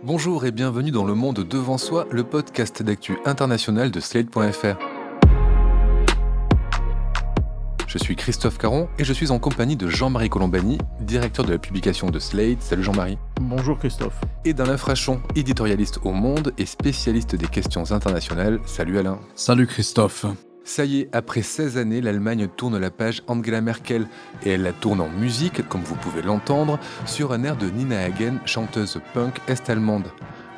Bonjour et bienvenue dans Le Monde Devant Soi, le podcast d'actu international de Slate.fr. Je suis Christophe Caron et je suis en compagnie de Jean-Marie Colombani, directeur de la publication de Slate. Salut Jean-Marie. Bonjour Christophe. Et d'Alain Frachon, éditorialiste au Monde et spécialiste des questions internationales. Salut Alain. Salut Christophe. Ça y est, après 16 années, l'Allemagne tourne la page Angela Merkel et elle la tourne en musique, comme vous pouvez l'entendre, sur un air de Nina Hagen, chanteuse punk est-allemande.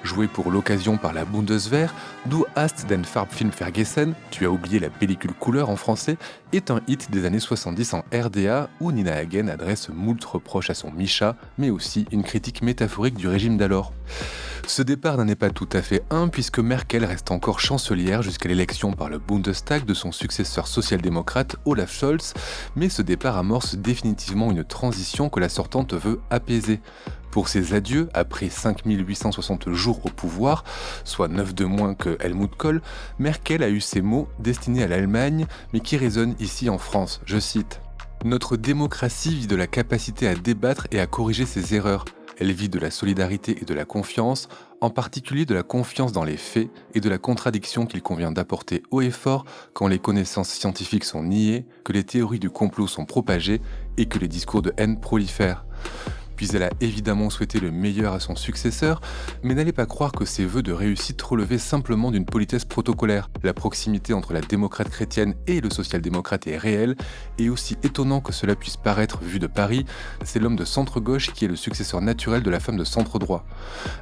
Joué pour l'occasion par la Bundeswehr, Du hast den Farbfilm vergessen, tu as oublié la pellicule couleur en français, est un hit des années 70 en RDA où Nina Hagen adresse moult reproches à son Misha, mais aussi une critique métaphorique du régime d'alors. Ce départ n'en est pas tout à fait un puisque Merkel reste encore chancelière jusqu'à l'élection par le Bundestag de son successeur social-démocrate Olaf Scholz, mais ce départ amorce définitivement une transition que la sortante veut apaiser. Pour ses adieux, après 5860 jours au pouvoir, soit 9 de moins que Helmut Kohl, Merkel a eu ces mots destinés à l'Allemagne, mais qui résonnent ici en France, je cite « Notre démocratie vit de la capacité à débattre et à corriger ses erreurs. Elle vit de la solidarité et de la confiance, en particulier de la confiance dans les faits et de la contradiction qu'il convient d'apporter haut et fort quand les connaissances scientifiques sont niées, que les théories du complot sont propagées et que les discours de haine prolifèrent. » Puis elle a évidemment souhaité le meilleur à son successeur, mais n'allez pas croire que ces vœux de réussite relevaient simplement d'une politesse protocolaire. La proximité entre la démocrate chrétienne et le social-démocrate est réelle, et aussi étonnant que cela puisse paraître vu de Paris, c'est l'homme de centre-gauche qui est le successeur naturel de la femme de centre-droit.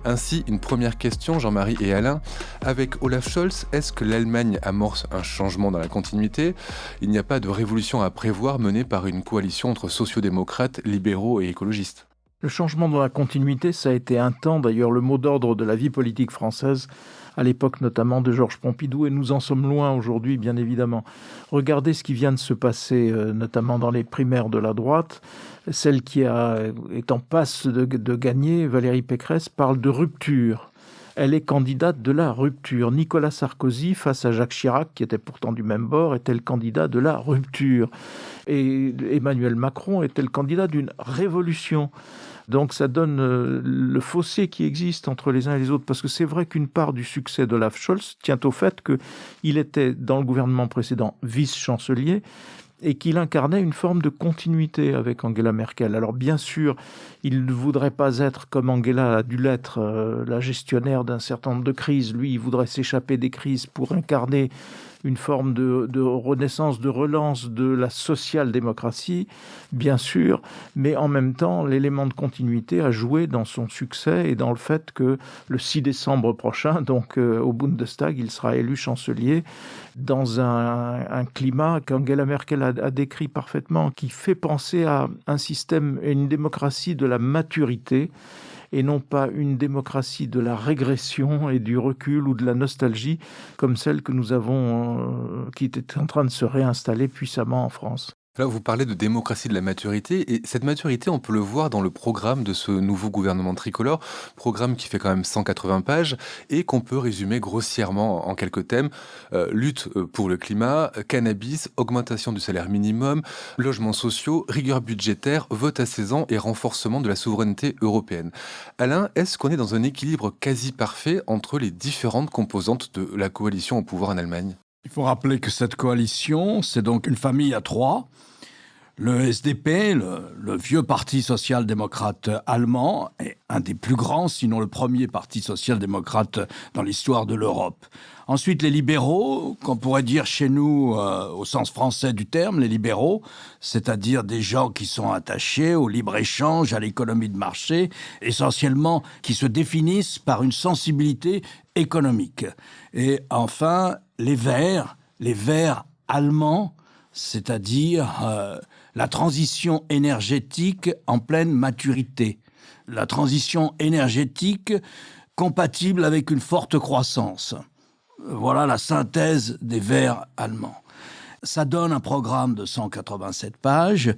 Ainsi, une première question, Jean-Marie et Alain, avec Olaf Scholz, est-ce que l'Allemagne amorce un changement dans la continuité ? Il n'y a pas de révolution à prévoir menée par une coalition entre sociodémocrates, libéraux et écologistes. Le changement dans la continuité, ça a été un temps d'ailleurs le mot d'ordre de la vie politique française, à l'époque notamment de Georges Pompidou, et nous en sommes loin aujourd'hui, bien évidemment. Regardez ce qui vient de se passer, notamment dans les primaires de la droite. Celle qui est en passe de gagner, Valérie Pécresse, parle de rupture. Elle est candidate de la rupture. Nicolas Sarkozy, face à Jacques Chirac, qui était pourtant du même bord, était le candidat de la rupture. Et Emmanuel Macron était le candidat d'une révolution. Donc ça donne le fossé qui existe entre les uns et les autres, parce que c'est vrai qu'une part du succès d'Olaf Scholz tient au fait qu'il était, dans le gouvernement précédent, vice-chancelier, et qu'il incarnait une forme de continuité avec Angela Merkel. Alors bien sûr, il ne voudrait pas être, comme Angela a dû l'être, la gestionnaire d'un certain nombre de crises. Lui, il voudrait s'échapper des crises pour incarner une forme de renaissance, de relance de la social-démocratie, bien sûr, mais en même temps, l'élément de continuité a joué dans son succès et dans le fait que le 6 décembre prochain, donc au Bundestag, il sera élu chancelier dans un climat qu'Angela Merkel a décrit parfaitement, qui fait penser à un système et une démocratie de la maturité, et non pas une démocratie de la régression et du recul ou de la nostalgie, comme celle que nous avons, qui était en train de se réinstaller puissamment en France. Là, vous parlez de démocratie de la maturité, et cette maturité, on peut le voir dans le programme de ce nouveau gouvernement tricolore, programme qui fait quand même 180 pages, et qu'on peut résumer grossièrement en quelques thèmes. Lutte pour le climat, cannabis, augmentation du salaire minimum, logements sociaux, rigueur budgétaire, vote à 16 ans et renforcement de la souveraineté européenne. Alain, est-ce qu'on est dans un équilibre quasi parfait entre les différentes composantes de la coalition au pouvoir en Allemagne ? Il faut rappeler que cette coalition, c'est donc une famille à trois. Le SDP, le vieux parti social-démocrate allemand, est un des plus grands, sinon le premier parti social-démocrate dans l'histoire de l'Europe. Ensuite, les libéraux, qu'on pourrait dire chez nous, au sens français du terme, les libéraux, c'est-à-dire des gens qui sont attachés au libre-échange, à l'économie de marché, essentiellement qui se définissent par une sensibilité économique. Et enfin, les verts allemands, c'est-à-dire la transition énergétique en pleine maturité. La transition énergétique compatible avec une forte croissance. Voilà la synthèse des Verts allemands. Ça donne un programme de 187 pages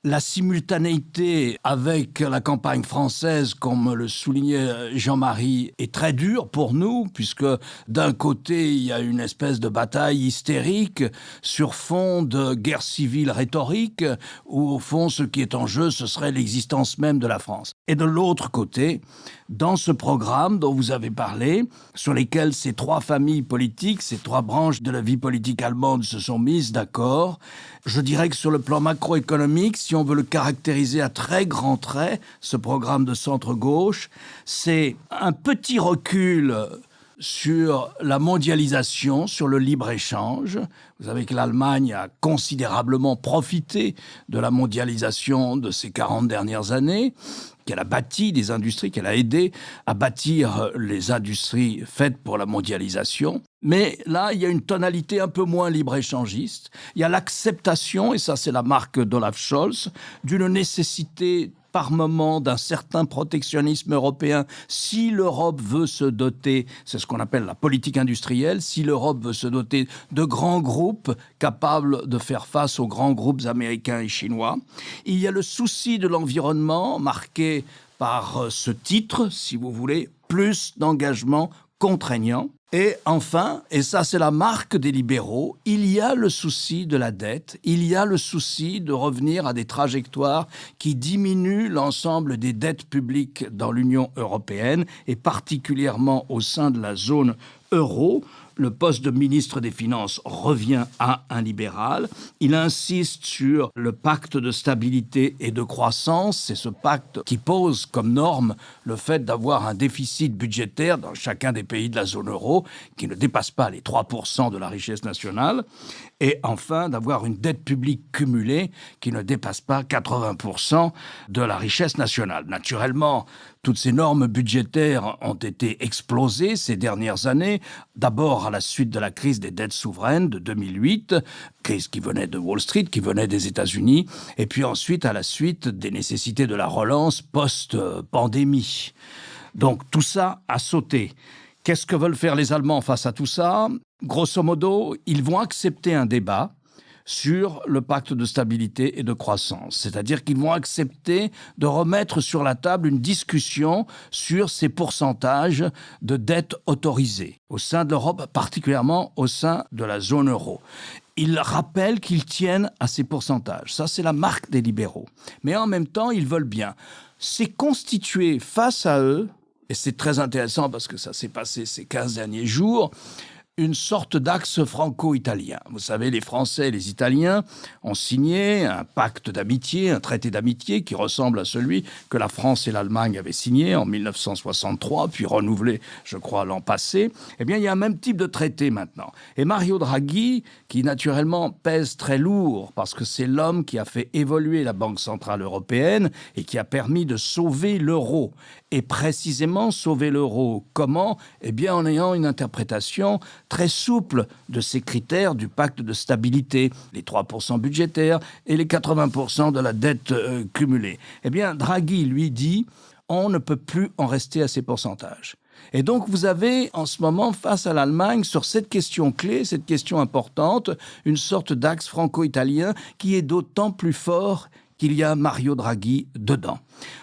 La simultanéité avec la campagne française, comme le soulignait Jean-Marie, est très dure pour nous, puisque d'un côté, il y a une espèce de bataille hystérique sur fond de guerre civile rhétorique, où au fond, ce qui est en jeu, ce serait l'existence même de la France. Et de l'autre côté, dans ce programme dont vous avez parlé, sur lesquels ces trois familles politiques, ces trois branches de la vie politique allemande se sont mises d'accord, je dirais que sur le plan macroéconomique, si on veut le caractériser à très grands traits, ce programme de centre-gauche, c'est un petit recul sur la mondialisation, sur le libre-échange. Vous savez que l'Allemagne a considérablement profité de la mondialisation de ces 40 dernières années, qu'elle a bâti des industries, qu'elle a aidé à bâtir les industries faites pour la mondialisation. Mais là, il y a une tonalité un peu moins libre-échangiste. Il y a l'acceptation, et ça c'est la marque d'Olaf Scholz, d'une nécessité par moment d'un certain protectionnisme européen si l'Europe veut se doter, c'est ce qu'on appelle la politique industrielle, si l'Europe veut se doter de grands groupes capables de faire face aux grands groupes américains et chinois. Il y a le souci de l'environnement marqué par ce titre, si vous voulez, plus d'engagement contraignant. Et enfin, et ça c'est la marque des libéraux, il y a le souci de la dette, il y a le souci de revenir à des trajectoires qui diminuent l'ensemble des dettes publiques dans l'Union européenne et particulièrement au sein de la zone euro. Le poste de ministre des Finances revient à un libéral. Il insiste sur le pacte de stabilité et de croissance. C'est ce pacte qui pose comme norme le fait d'avoir un déficit budgétaire dans chacun des pays de la zone euro qui ne dépasse pas les 3% de la richesse nationale. Et enfin, d'avoir une dette publique cumulée qui ne dépasse pas 80% de la richesse nationale. Naturellement, toutes ces normes budgétaires ont été explosées ces dernières années, d'abord à la suite de la crise des dettes souveraines de 2008, crise qui venait de Wall Street, qui venait des États-Unis, et puis ensuite à la suite des nécessités de la relance post-pandémie. Donc tout ça a sauté. Qu'est-ce que veulent faire les Allemands face à tout ça ? Grosso modo, ils vont accepter un débat sur le pacte de stabilité et de croissance. C'est-à-dire qu'ils vont accepter de remettre sur la table une discussion sur ces pourcentages de dette autorisée au sein de l'Europe, particulièrement au sein de la zone euro. Ils rappellent qu'ils tiennent à ces pourcentages. Ça, c'est la marque des libéraux. Mais en même temps, ils veulent bien. C'est constituer face à eux, et c'est très intéressant parce que ça s'est passé ces 15 derniers jours, une sorte d'axe franco-italien. Vous savez, les Français et les Italiens ont signé un pacte d'amitié, un traité d'amitié qui ressemble à celui que la France et l'Allemagne avaient signé en 1963, puis renouvelé, je crois, l'an passé. Eh bien, il y a un même type de traité maintenant. Et Mario Draghi, qui naturellement pèse très lourd, parce que c'est l'homme qui a fait évoluer la Banque centrale européenne et qui a permis de sauver l'euro. Et précisément sauver l'euro, comment ? Eh bien, en ayant une interprétation très souple de ces critères du pacte de stabilité, les 3% budgétaires et les 80% de la dette cumulée. Eh bien, Draghi, lui, dit on ne peut plus en rester à ces pourcentages. Et donc, vous avez en ce moment, face à l'Allemagne, sur cette question clé, cette question importante, une sorte d'axe franco-italien qui est d'autant plus fort qu'il y a Mario Draghi dedans.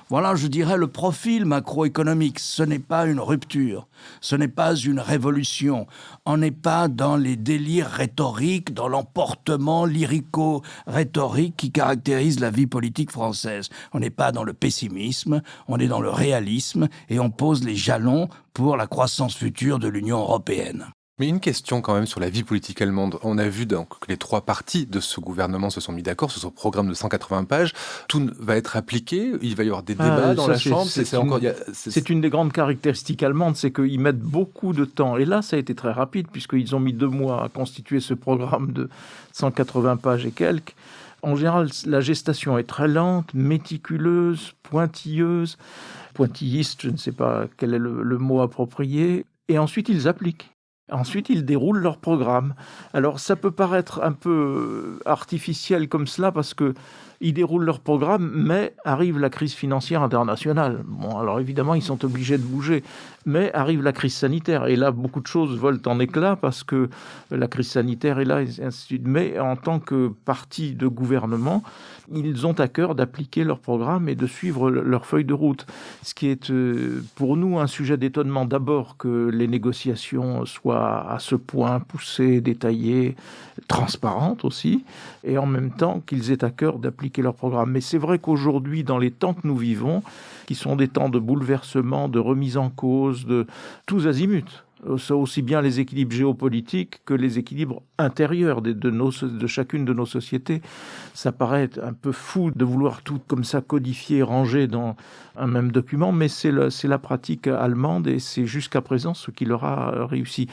Voilà, je dirais, le profil macroéconomique. Ce n'est pas une rupture, ce n'est pas une révolution. On n'est pas dans les délires rhétoriques, dans l'emportement lyrico-rhétorique qui caractérise la vie politique française. On n'est pas dans le pessimisme, on est dans le réalisme et on pose les jalons pour la croissance future de l'Union européenne. Mais une question quand même sur la vie politique allemande. On a vu donc que les trois partis de ce gouvernement se sont mis d'accord sur ce programme de 180 pages. Tout va être appliqué, il va y avoir des débats dans la Chambre. C'est une des grandes caractéristiques allemandes, c'est qu'ils mettent beaucoup de temps. Et là, ça a été très rapide, puisqu'ils ont mis 2 mois à constituer ce programme de 180 pages et quelques. En général, la gestation est très lente, méticuleuse, pointilleuse, pointilliste, je ne sais pas quel est le mot approprié. Et ensuite, ils appliquent. Ensuite, ils déroulent leur programme. Alors, ça peut paraître un peu artificiel comme cela parce que Ils déroulent leur programme, mais arrive la crise financière internationale. Bon, alors évidemment, ils sont obligés de bouger, mais arrive la crise sanitaire. Et là, beaucoup de choses volent en éclats parce que la crise sanitaire est là, et ainsi de suite. Mais en tant que parti de gouvernement, ils ont à cœur d'appliquer leur programme et de suivre leur feuille de route. Ce qui est pour nous un sujet d'étonnement, d'abord que les négociations soient à ce point poussées, détaillées, transparentes aussi, et en même temps qu'ils aient à cœur d'appliquer leur programme. Mais c'est vrai qu'aujourd'hui, dans les temps que nous vivons, qui sont des temps de bouleversement, de remise en cause, de tous azimuts, aussi bien les équilibres géopolitiques que les équilibres intérieurs de chacune de nos sociétés. Ça paraît un peu fou de vouloir tout comme ça codifier, ranger dans un même document, mais c'est la pratique allemande et c'est jusqu'à présent ce qui leur a réussi.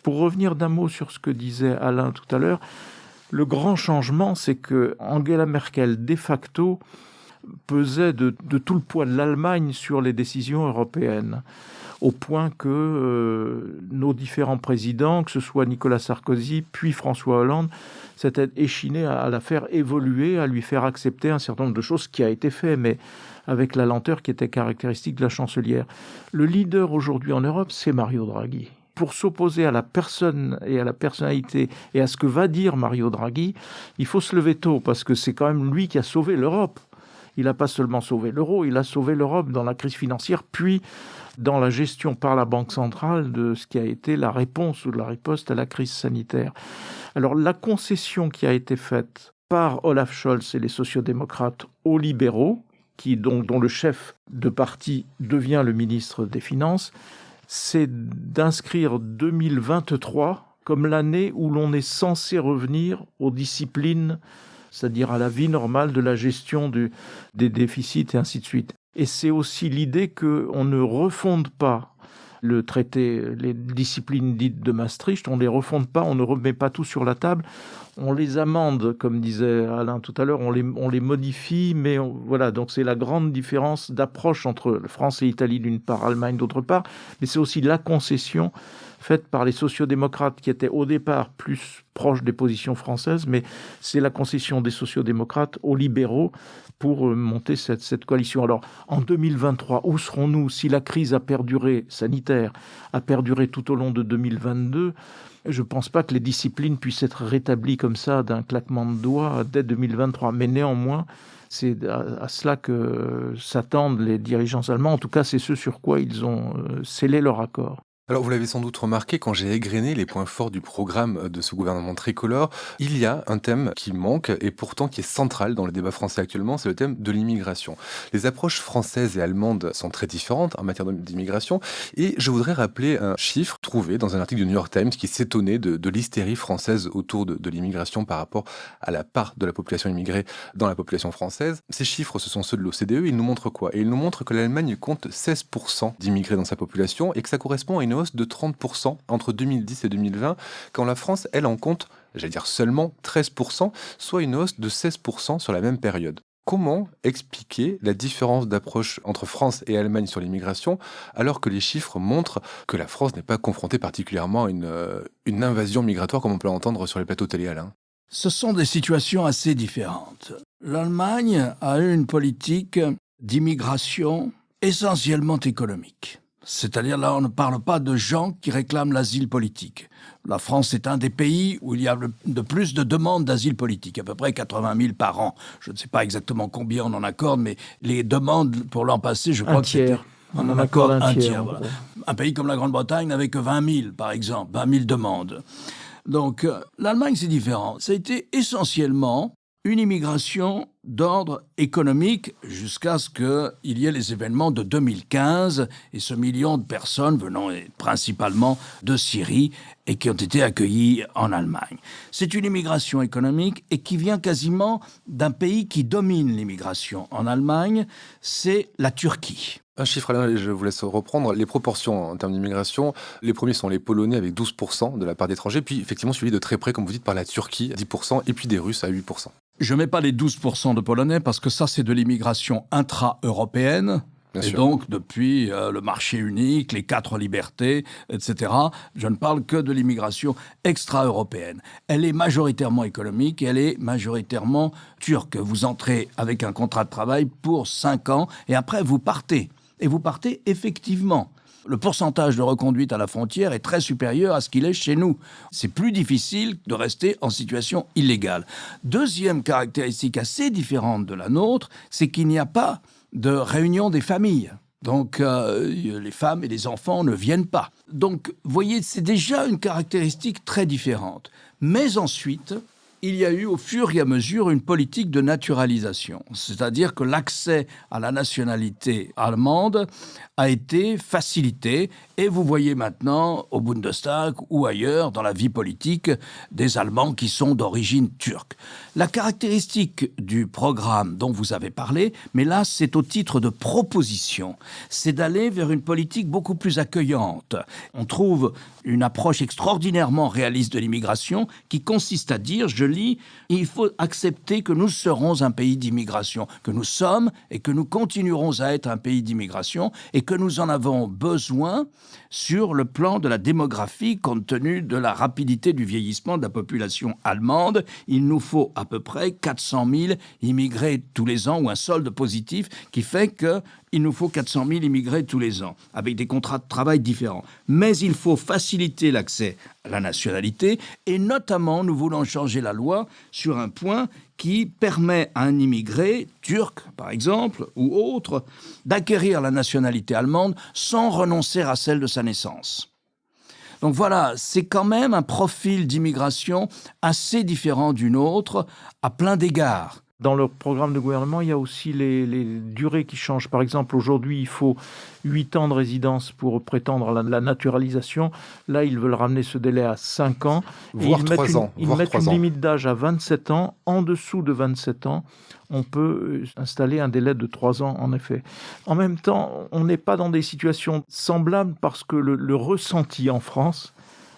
Pour revenir d'un mot sur ce que disait Alain tout à l'heure, le grand changement, c'est que Angela Merkel, de facto, pesait de tout le poids de l'Allemagne sur les décisions européennes, au point que nos différents présidents, que ce soit Nicolas Sarkozy, puis François Hollande, s'étaient échinés à la faire évoluer, à lui faire accepter un certain nombre de choses, qui a été fait, mais avec la lenteur qui était caractéristique de la chancelière. Le leader aujourd'hui en Europe, c'est Mario Draghi. Pour s'opposer à la personne et à la personnalité et à ce que va dire Mario Draghi, il faut se lever tôt, parce que c'est quand même lui qui a sauvé l'Europe. Il n'a pas seulement sauvé l'euro, il a sauvé l'Europe dans la crise financière, puis dans la gestion par la Banque centrale de ce qui a été la réponse ou la riposte à la crise sanitaire. Alors la concession qui a été faite par Olaf Scholz et les sociodémocrates aux libéraux, dont le chef de parti devient le ministre des Finances, c'est d'inscrire 2023 comme l'année où l'on est censé revenir aux disciplines, c'est-à-dire à la vie normale de la gestion des déficits et ainsi de suite. Et c'est aussi l'idée qu'on ne refonde pas le traité, les disciplines dites de Maastricht, on ne les refonde pas, on ne remet pas tout sur la table, on les amende, comme disait Alain tout à l'heure, on les modifie, mais voilà, donc c'est la grande différence d'approche entre France et Italie d'une part, Allemagne d'autre part, mais c'est aussi la concession faite par les sociodémocrates qui étaient au départ plus proches des positions françaises, mais c'est la concession des sociodémocrates aux libéraux pour monter cette coalition. Alors, en 2023, où serons-nous si la crise sanitaire a perduré tout au long de 2022 ? Je ne pense pas que les disciplines puissent être rétablies comme ça d'un claquement de doigts dès 2023. Mais néanmoins, c'est à cela que s'attendent les dirigeants allemands. En tout cas, c'est ce sur quoi ils ont scellé leur accord. Alors, vous l'avez sans doute remarqué, quand j'ai égrené les points forts du programme de ce gouvernement tricolore, il y a un thème qui manque et pourtant qui est central dans le débat français actuellement, c'est le thème de l'immigration. Les approches françaises et allemandes sont très différentes en matière d'immigration et je voudrais rappeler un chiffre trouvé dans un article du New York Times qui s'étonnait de l'hystérie française autour de l'immigration par rapport à la part de la population immigrée dans la population française. Ces chiffres, ce sont ceux de l'OCDE, ils nous montrent quoi ? Et ils nous montrent que l'Allemagne compte 16% d'immigrés dans sa population et que ça correspond à une hausse de 30% entre 2010 et 2020, quand la France, elle, en compte, j'allais dire seulement 13%, soit une hausse de 16% sur la même période. Comment expliquer la différence d'approche entre France et Allemagne sur l'immigration, alors que les chiffres montrent que la France n'est pas confrontée particulièrement à une invasion migratoire comme on peut l'entendre sur les plateaux télé, Alain ? Ce sont des situations assez différentes. L'Allemagne a eu une politique d'immigration essentiellement économique. C'est-à-dire là, on ne parle pas de gens qui réclament l'asile politique. La France est un des pays où il y a de plus de demandes d'asile politique, à peu près 80 000 par an. Je ne sais pas exactement combien on en accorde, mais les demandes pour l'an passé, je crois que c'était... On en accorde un tiers. Voilà. Un pays comme la Grande-Bretagne n'avait que 20 000, par exemple, 20 000 demandes. Donc, l'Allemagne, c'est différent. Ça a été essentiellement une immigration d'ordre économique jusqu'à ce qu'il y ait les événements de 2015 et ce million de personnes venant principalement de Syrie et qui ont été accueillies en Allemagne. C'est une immigration économique et qui vient quasiment d'un pays qui domine l'immigration en Allemagne, c'est la Turquie. Un chiffre, Alain, je vous laisse reprendre. Les proportions en termes d'immigration, les premiers sont les Polonais avec 12% de la part d'étrangers, puis effectivement suivi de très près, comme vous dites, par la Turquie, 10%, et puis des Russes à 8%. Je ne mets pas les 12% de Polonais parce que ça, c'est de l'immigration intra-européenne. Bien Et sûr. donc, depuis le marché unique, les 4 libertés, etc., je ne parle que de l'immigration extra-européenne. Elle est majoritairement économique, elle est majoritairement turque. Vous entrez avec un contrat de travail pour 5 ans et après vous partez. Et vous partez effectivement. Le pourcentage de reconduite à la frontière est très supérieur à ce qu'il est chez nous. C'est plus difficile de rester en situation illégale. Deuxième caractéristique assez différente de la nôtre, c'est qu'il n'y a pas de réunion des familles. Donc, les femmes et les enfants ne viennent pas. Donc, vous voyez, c'est déjà une caractéristique très différente. Mais ensuite, il y a eu au fur et à mesure une politique de naturalisation. C'est-à-dire que l'accès à la nationalité allemande a été facilité et vous voyez maintenant au Bundestag ou ailleurs dans la vie politique des Allemands qui sont d'origine turque. La caractéristique du programme dont vous avez parlé, mais là c'est au titre de proposition, c'est d'aller vers une politique beaucoup plus accueillante. On trouve une approche extraordinairement réaliste de l'immigration qui consiste à dire, je lis, il faut accepter que nous serons un pays d'immigration, que nous sommes et que nous continuerons à être un pays d'immigration et que nous en avons besoin sur le plan de la démographie compte tenu de la rapidité du vieillissement de la population allemande. Il nous faut à peu près 400 000 immigrés tous les ans ou un solde positif qui fait qu'il nous faut 400 000 immigrés tous les ans avec des contrats de travail différents. Mais il faut faciliter l'accès à la nationalité et notamment nous voulons changer la loi sur un point qui permet à un immigré turc, par exemple, ou autre, d'acquérir la nationalité allemande sans renoncer à celle de sa naissance. Donc voilà, c'est quand même un profil d'immigration assez différent du nôtre à plein d'égards. Dans leur programme de gouvernement, il y a aussi les durées qui changent. Par exemple, aujourd'hui, il faut 8 ans de résidence pour prétendre à la naturalisation. Là, ils veulent ramener ce délai à 5 ans. Voire 3 ans. Ils mettent une limite d'âge à 27 ans. En dessous de 27 ans, on peut installer un délai de 3 ans, en effet. En même temps, on n'est pas dans des situations semblables parce que le ressenti en France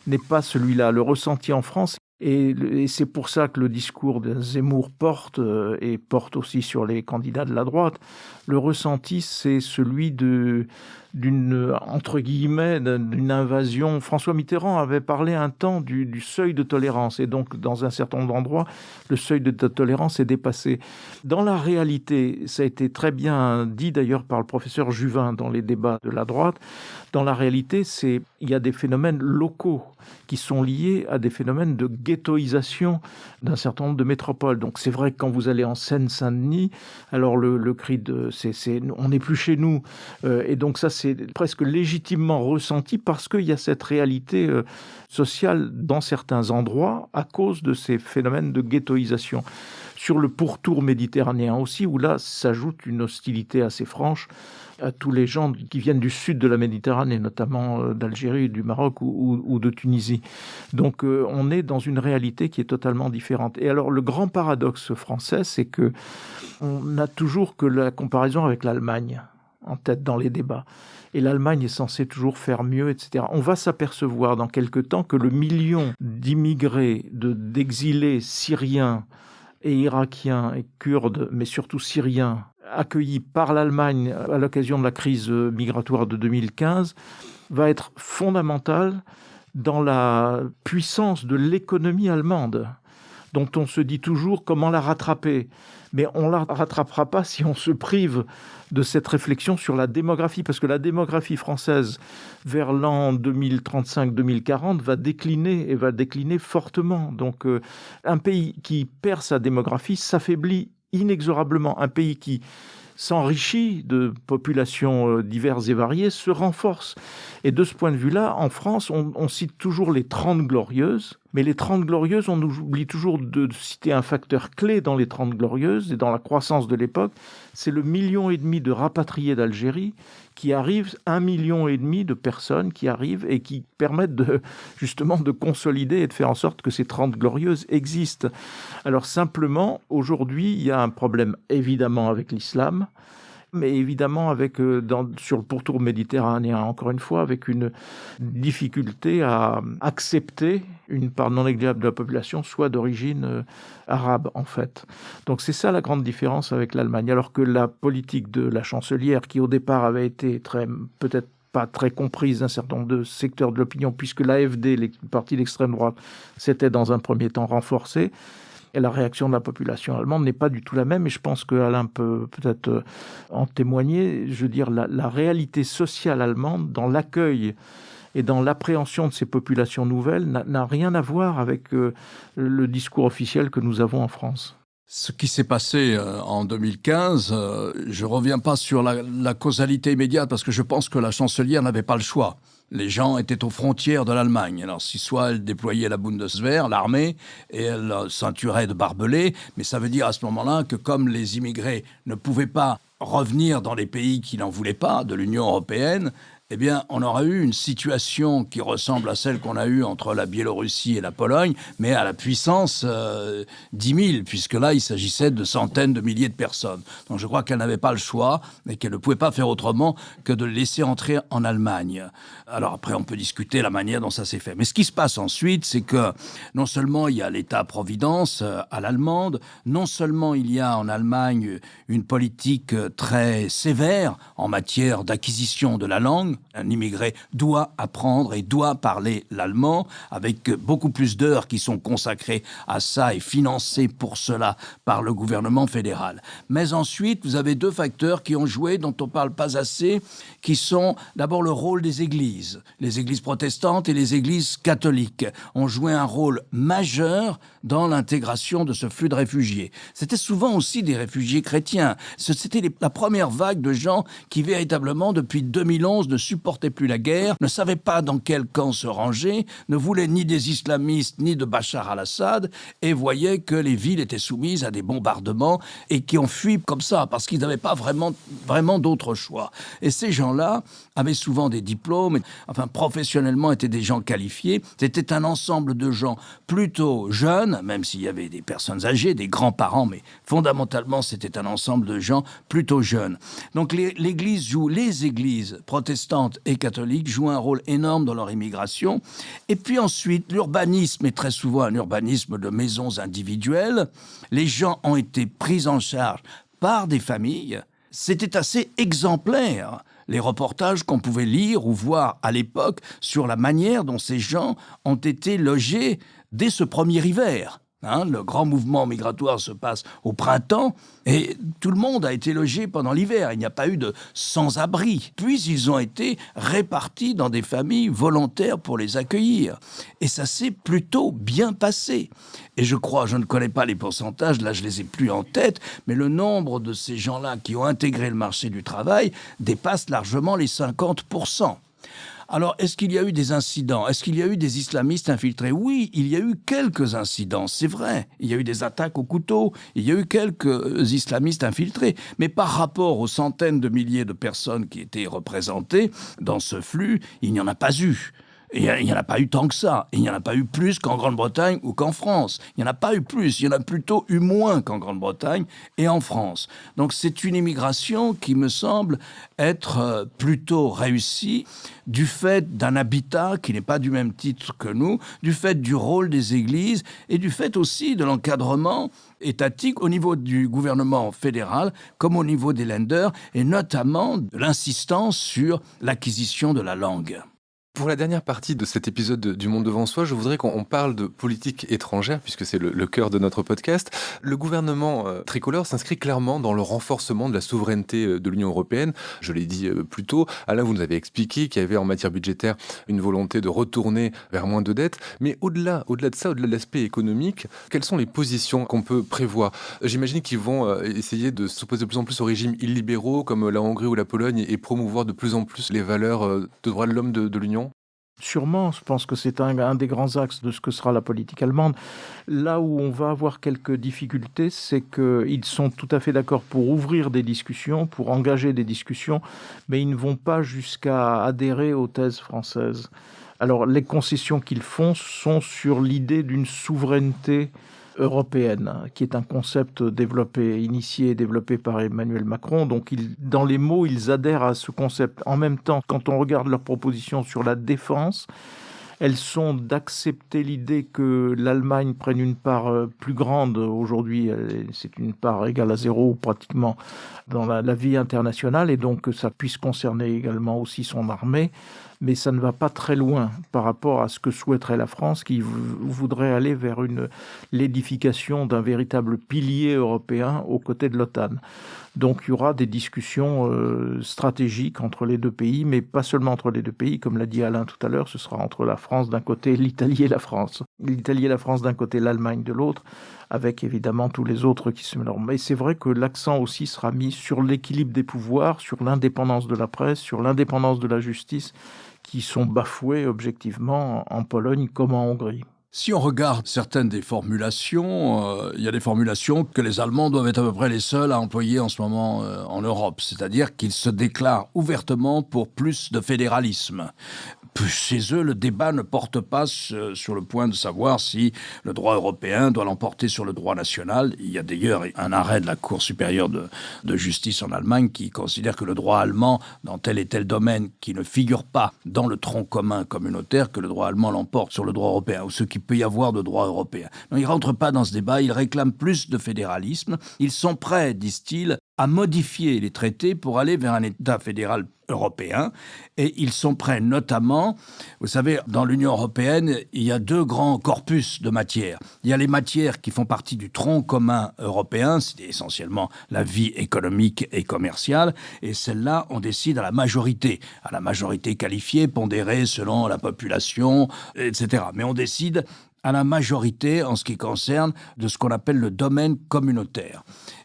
n'est pas celui-là. Le ressenti en France, et c'est pour ça que le discours de Zemmour porte, et porte aussi sur les candidats de la droite, le ressenti, c'est celui d'une, entre guillemets, d'une invasion. François Mitterrand avait parlé un temps du seuil de tolérance, et donc dans un certain nombre d'endroits, le seuil de tolérance est dépassé. Dans la réalité, ça a été très bien dit d'ailleurs par le professeur Juvin dans les débats de la droite, dans la réalité, il y a des phénomènes locaux qui sont liés à des phénomènes de ghettoisation d'un certain nombre de métropoles. Donc c'est vrai que quand vous allez en Seine-Saint-Denis, alors le cri de on n'est plus chez nous, et donc ça c'est presque légitimement ressenti parce qu'il y a cette réalité sociale dans certains endroits à cause de ces phénomènes de ghettoisation. Sur le pourtour méditerranéen aussi, où là s'ajoute une hostilité assez franche à tous les gens qui viennent du sud de la Méditerranée, notamment d'Algérie, du Maroc ou de Tunisie. Donc on est dans une réalité qui est totalement différente. Et alors le grand paradoxe français, c'est que on n'a toujours que la comparaison avec l'Allemagne en tête dans les débats. Et l'Allemagne est censée toujours faire mieux, etc. On va s'apercevoir dans quelque temps que le million d'immigrés, d'exilés syriens et irakiens et kurdes, mais surtout syriens, accueillis par l'Allemagne à l'occasion de la crise migratoire de 2015, va être fondamental dans la puissance de l'économie allemande, dont on se dit toujours comment la rattraper. Mais on ne la rattrapera pas si on se prive de cette réflexion sur la démographie, parce que la démographie française, vers l'an 2035-2040, va décliner fortement. Donc un pays qui perd sa démographie s'affaiblit inexorablement. Un pays qui s'enrichit de populations diverses et variées se renforce. Et de ce point de vue-là, en France, on cite toujours les 30 glorieuses, mais les 30 glorieuses, on oublie toujours de citer un facteur clé dans les 30 glorieuses et dans la croissance de l'époque, c'est le 1,5 million de rapatriés d'Algérie qui arrivent, 1,5 million de personnes qui arrivent et qui permettent justement de consolider et de faire en sorte que ces 30 glorieuses existent. Alors simplement, aujourd'hui, il y a un problème évidemment avec l'islam. mais évidemment sur le pourtour méditerranéen, encore une fois, avec une difficulté à accepter une part non négligeable de la population soit d'origine arabe, en fait. Donc c'est ça la grande différence avec l'Allemagne. Alors que la politique de la chancelière, qui au départ avait été peut-être pas très comprise d'un certain nombre de secteurs de l'opinion, puisque l'AfD, le parti d'extrême droite, s'était dans un premier temps renforcé, et la réaction de la population allemande n'est pas du tout la même, et je pense qu'Alain peut peut-être en témoigner. Je veux dire, la réalité sociale allemande, dans l'accueil et dans l'appréhension de ces populations nouvelles, n'a rien à voir avec le discours officiel que nous avons en France. Ce qui s'est passé en 2015, je ne reviens pas sur la causalité immédiate, parce que je pense que la chancelière n'avait pas le choix. Les gens étaient aux frontières de l'Allemagne. Alors, si soit elle déployait la Bundeswehr, l'armée, et elle ceinturait de barbelés, mais ça veut dire à ce moment-là que comme les immigrés ne pouvaient pas revenir dans les pays qui n'en voulaient pas, de l'Union européenne, eh bien, on aurait eu une situation qui ressemble à celle qu'on a eue entre la Biélorussie et la Pologne, mais à la puissance 10 000, puisque là, il s'agissait de centaines de milliers de personnes. Donc je crois qu'elle n'avait pas le choix et qu'elle ne pouvait pas faire autrement que de le laisser entrer en Allemagne. Alors après, on peut discuter la manière dont ça s'est fait. Mais ce qui se passe ensuite, c'est que non seulement il y a l'État-providence à l'allemande, non seulement il y a en Allemagne une politique très sévère en matière d'acquisition de la langue. Un immigré doit apprendre et doit parler l'allemand, avec beaucoup plus d'heures qui sont consacrées à ça et financées pour cela par le gouvernement fédéral. Mais ensuite, vous avez deux facteurs qui ont joué, dont on ne parle pas assez, qui sont d'abord le rôle des églises. Les églises protestantes et les églises catholiques ont joué un rôle majeur dans l'intégration de ce flux de réfugiés. C'était souvent aussi des réfugiés chrétiens. C'était la première vague de gens qui véritablement, depuis 2011, ne supportaient plus la guerre, ne savaient pas dans quel camp se ranger, ne voulaient ni des islamistes ni de Bachar al-Assad, et voyaient que les villes étaient soumises à des bombardements et qui ont fui comme ça, parce qu'ils n'avaient pas vraiment d'autre choix. Et ces gens-là avaient souvent des diplômes, enfin professionnellement étaient des gens qualifiés. C'était un ensemble de gens plutôt jeunes, même s'il y avait des personnes âgées, des grands-parents, mais fondamentalement c'était un ensemble de gens plutôt jeunes. Donc les églises protestantes et catholiques jouent un rôle énorme dans leur immigration. Et puis ensuite, l'urbanisme est très souvent un urbanisme de maisons individuelles. Les gens ont été pris en charge par des familles. C'était assez exemplaire, les reportages qu'on pouvait lire ou voir à l'époque sur la manière dont ces gens ont été logés dès ce premier hiver. Le grand mouvement migratoire se passe au printemps et tout le monde a été logé pendant l'hiver. Il n'y a pas eu de sans-abri. Puis ils ont été répartis dans des familles volontaires pour les accueillir. Et ça s'est plutôt bien passé. Et je crois, je ne connais pas les pourcentages, là je les ai plus en tête, mais le nombre de ces gens-là qui ont intégré le marché du travail dépasse largement les 50%. Alors, est-ce qu'il y a eu des incidents? Est-ce qu'il y a eu des islamistes infiltrés? Oui, il y a eu quelques incidents, c'est vrai. Il y a eu des attaques au couteau, il y a eu quelques islamistes infiltrés. Mais par rapport aux centaines de milliers de personnes qui étaient représentées dans ce flux, il n'y en a pas eu. Et il n'y en a pas eu tant que ça. Et il n'y en a pas eu plus qu'en Grande-Bretagne ou qu'en France. Il n'y en a pas eu plus. Il y en a plutôt eu moins qu'en Grande-Bretagne et en France. Donc c'est une immigration qui me semble être plutôt réussie du fait d'un habitat qui n'est pas du même titre que nous, du fait du rôle des églises et du fait aussi de l'encadrement étatique au niveau du gouvernement fédéral comme au niveau des Länder et notamment de l'insistance sur l'acquisition de la langue. Pour la dernière partie de cet épisode du Monde devant soi, je voudrais qu'on parle de politique étrangère, puisque c'est le cœur de notre podcast. Le gouvernement tricolore s'inscrit clairement dans le renforcement de la souveraineté de l'Union européenne. Je l'ai dit plus tôt, Alain, vous nous avez expliqué qu'il y avait en matière budgétaire une volonté de retourner vers moins de dettes. Mais au-delà de ça, au-delà de l'aspect économique, quelles sont les positions qu'on peut prévoir? J'imagine qu'ils vont essayer de s'opposer de plus en plus aux régimes illibéraux, comme la Hongrie ou la Pologne, et promouvoir de plus en plus les valeurs de droits de l'homme de l'Union. Sûrement, je pense que c'est un des grands axes de ce que sera la politique allemande. Là où on va avoir quelques difficultés, c'est qu'ils sont tout à fait d'accord pour ouvrir des discussions, pour engager des discussions, mais ils ne vont pas jusqu'à adhérer aux thèses françaises. Alors, les concessions qu'ils font sont sur l'idée d'une souveraineté européenne, qui est un concept initié et développé par Emmanuel Macron. Donc, dans les mots, ils adhèrent à ce concept. En même temps, quand on regarde leurs propositions sur la défense, elles sont d'accepter l'idée que l'Allemagne prenne une part plus grande. Aujourd'hui, c'est une part égale à 0 pratiquement dans la vie internationale, et donc que ça puisse concerner également aussi son armée. Mais ça ne va pas très loin par rapport à ce que souhaiterait la France, qui voudrait aller vers l'édification d'un véritable pilier européen aux côtés de l'OTAN. Donc il y aura des discussions stratégiques entre les deux pays, mais pas seulement entre les deux pays, comme l'a dit Alain tout à l'heure, ce sera entre la France d'un côté, l'Italie et la France. L'Italie et la France d'un côté, l'Allemagne de l'autre, avec évidemment tous les autres qui se mélangent. Mais c'est vrai que l'accent aussi sera mis sur l'équilibre des pouvoirs, sur l'indépendance de la presse, sur l'indépendance de la justice, qui sont bafoués objectivement en Pologne comme en Hongrie. Si on regarde certaines des formulations, il y a des formulations que les Allemands doivent être à peu près les seuls à employer en ce moment en Europe. C'est-à-dire qu'ils se déclarent ouvertement pour plus de fédéralisme. Chez eux, le débat ne porte pas sur le point de savoir si le droit européen doit l'emporter sur le droit national. Il y a d'ailleurs un arrêt de la Cour supérieure de justice en Allemagne qui considère que le droit allemand, dans tel et tel domaine qui ne figure pas dans le tronc commun communautaire, que le droit allemand l'emporte sur le droit européen, ou ce qu'il peut y avoir de droit européen. Non, ils ne rentrent pas dans ce débat, ils réclament plus de fédéralisme. Ils sont prêts, disent-ils, à modifier les traités pour aller vers un État fédéral européen. Et ils sont prêts notamment, vous savez, dans l'Union européenne, il y a 2 grands corpus de matières. Il y a les matières qui font partie du tronc commun européen, c'est essentiellement la vie économique et commerciale, et celles-là, on décide à la majorité qualifiée, pondérée selon la population, etc. Mais on décide à la majorité en ce qui concerne de ce qu'on appelle le domaine communautaire.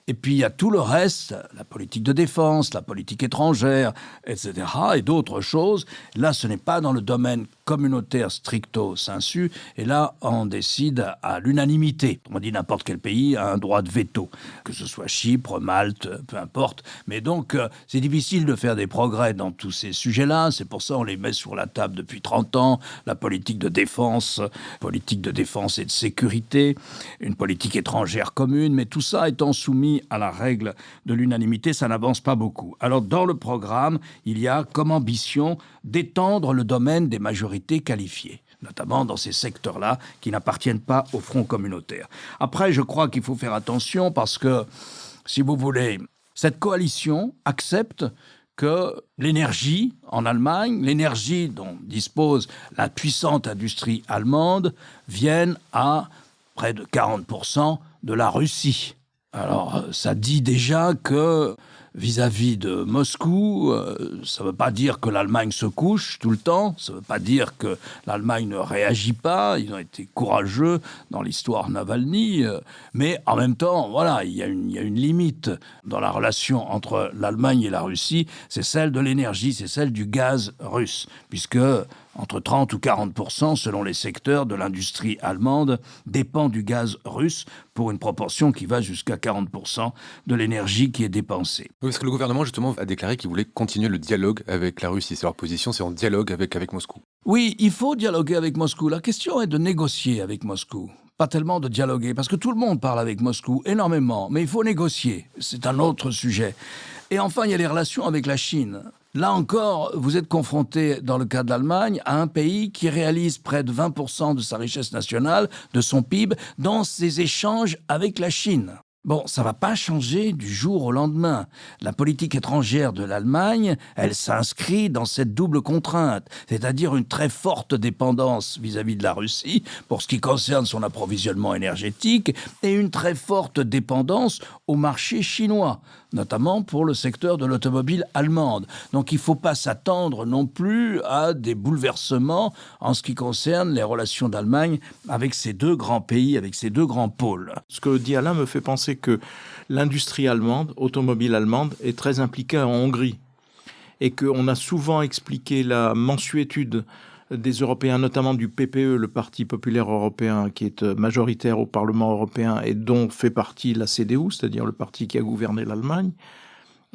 Et puis il y a tout le reste, la politique de défense, la politique étrangère, etc. et d'autres choses. Là, ce n'est pas dans le domaine communautaire stricto sensu. Et là, on décide à l'unanimité. On dit n'importe quel pays a un droit de veto, que ce soit Chypre, Malte, peu importe. Mais donc, c'est difficile de faire des progrès dans tous ces sujets-là. C'est pour ça qu'on les met sur la table depuis 30 ans. La politique de défense et de sécurité, une politique étrangère commune. Mais tout ça étant soumis à la règle de l'unanimité, ça n'avance pas beaucoup. Alors, dans le programme, il y a comme ambition d'étendre le domaine des majorités qualifiées, notamment dans ces secteurs-là qui n'appartiennent pas au front communautaire. Après, je crois qu'il faut faire attention parce que, si vous voulez, cette coalition accepte que l'énergie en Allemagne, l'énergie dont dispose la puissante industrie allemande, vienne à près de 40% de la Russie. Alors, ça dit déjà que vis-à-vis de Moscou, ça ne veut pas dire que l'Allemagne se couche tout le temps, ça ne veut pas dire que l'Allemagne ne réagit pas, ils ont été courageux dans l'histoire Navalny, mais en même temps, voilà, il y a une limite dans la relation entre l'Allemagne et la Russie, c'est celle de l'énergie, c'est celle du gaz russe, puisque entre 30 ou 40%, selon les secteurs de l'industrie allemande, dépend du gaz russe pour une proportion qui va jusqu'à 40% de l'énergie qui est dépensée. Oui, parce que le gouvernement, justement, a déclaré qu'il voulait continuer le dialogue avec la Russie. C'est leur position, c'est en dialogue avec Moscou. Oui, il faut dialoguer avec Moscou. La question est de négocier avec Moscou. Pas tellement de dialoguer, parce que tout le monde parle avec Moscou, énormément. Mais il faut négocier. C'est un autre sujet. Et enfin, il y a les relations avec la Chine. Là encore, vous êtes confronté, dans le cas de l'Allemagne, à un pays qui réalise près de 20% de sa richesse nationale, de son PIB, dans ses échanges avec la Chine. Bon, ça ne va pas changer du jour au lendemain. La politique étrangère de l'Allemagne, elle s'inscrit dans cette double contrainte, c'est-à-dire une très forte dépendance vis-à-vis de la Russie pour ce qui concerne son approvisionnement énergétique et une très forte dépendance au marché chinois, notamment pour le secteur de l'automobile allemande. Donc il ne faut pas s'attendre non plus à des bouleversements en ce qui concerne les relations d'Allemagne avec ces 2 grands pays, avec ces 2 grands pôles. Ce que dit Alain me fait penser que l'industrie allemande, automobile allemande, est très impliquée en Hongrie et qu'on a souvent expliqué la mansuétude des Européens, notamment du PPE, le Parti populaire européen, qui est majoritaire au Parlement européen et dont fait partie la CDU, c'est-à-dire le parti qui a gouverné l'Allemagne,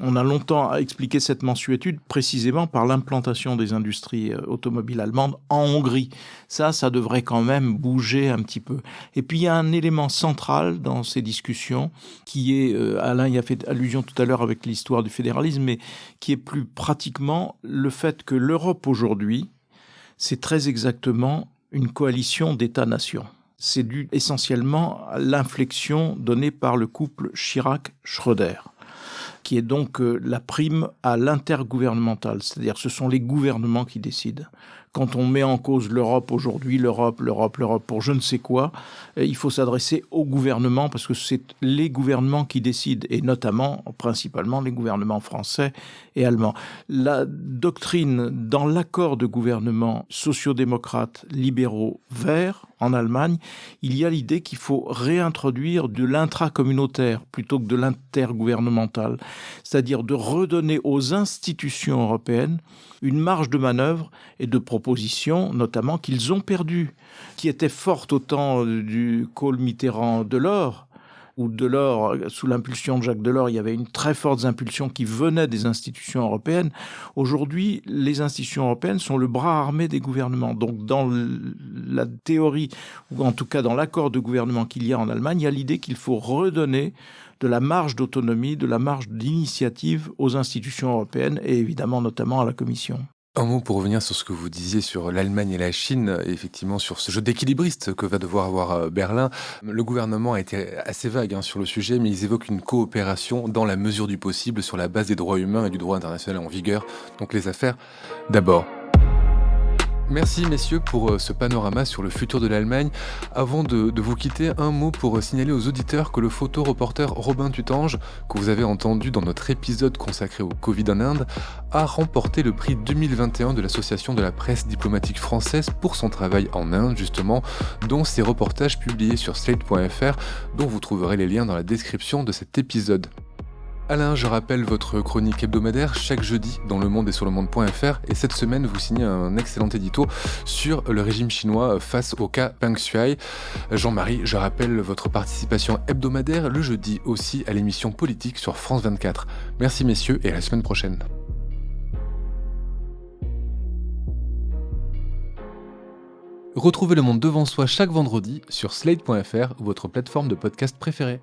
On a longtemps expliqué cette mansuétude précisément par l'implantation des industries automobiles allemandes en Hongrie. Ça devrait quand même bouger un petit peu. Et puis il y a un élément central dans ces discussions qui est, Alain y a fait allusion tout à l'heure avec l'histoire du fédéralisme, mais qui est plus pratiquement le fait que l'Europe aujourd'hui, c'est très exactement une coalition d'États-nations. C'est dû essentiellement à l'inflexion donnée par le couple Chirac-Schröder, qui est donc la prime à l'intergouvernemental, c'est-à-dire ce sont les gouvernements qui décident. Quand on met en cause l'Europe aujourd'hui, l'Europe pour je ne sais quoi, il faut s'adresser au gouvernement parce que c'est les gouvernements qui décident, et notamment, principalement, les gouvernements français et allemands. La doctrine dans l'accord de gouvernement sociodémocrates, libéraux, verts, en Allemagne, il y a l'idée qu'il faut réintroduire de l'intracommunautaire plutôt que de l'intergouvernemental, c'est-à-dire de redonner aux institutions européennes une marge de manœuvre et de propositions, notamment qu'ils ont perdues, qui étaient fortes au temps du Kohl-Mitterrand-Delors, où Delors, sous l'impulsion de Jacques Delors, il y avait une très forte impulsion qui venait des institutions européennes. Aujourd'hui, les institutions européennes sont le bras armé des gouvernements. Donc, dans la théorie, ou en tout cas dans l'accord de gouvernement qu'il y a en Allemagne, il y a l'idée qu'il faut redonner de la marge d'autonomie, de la marge d'initiative aux institutions européennes et évidemment notamment à la Commission. Un mot pour revenir sur ce que vous disiez sur l'Allemagne et la Chine, et effectivement sur ce jeu d'équilibriste que va devoir avoir Berlin. Le gouvernement a été assez vague sur le sujet, mais ils évoquent une coopération dans la mesure du possible sur la base des droits humains et du droit international en vigueur. Donc les affaires d'abord. Merci messieurs pour ce panorama sur le futur de l'Allemagne. Avant de vous quitter, un mot pour signaler aux auditeurs que le photoreporter Robin Tutange, que vous avez entendu dans notre épisode consacré au Covid en Inde, a remporté le prix 2021 de l'Association de la presse diplomatique française pour son travail en Inde justement, dont ses reportages publiés sur slate.fr, dont vous trouverez les liens dans la description de cet épisode. Alain, je rappelle votre chronique hebdomadaire chaque jeudi dans Le Monde et sur lemonde.fr, et cette semaine vous signez un excellent édito sur le régime chinois face au cas Peng Shuai. Jean-Marie, je rappelle votre participation hebdomadaire le jeudi aussi à l'émission Politique sur France 24. Merci messieurs et à la semaine prochaine. Retrouvez Le Monde devant soi chaque vendredi sur slate.fr, votre plateforme de podcast préférée.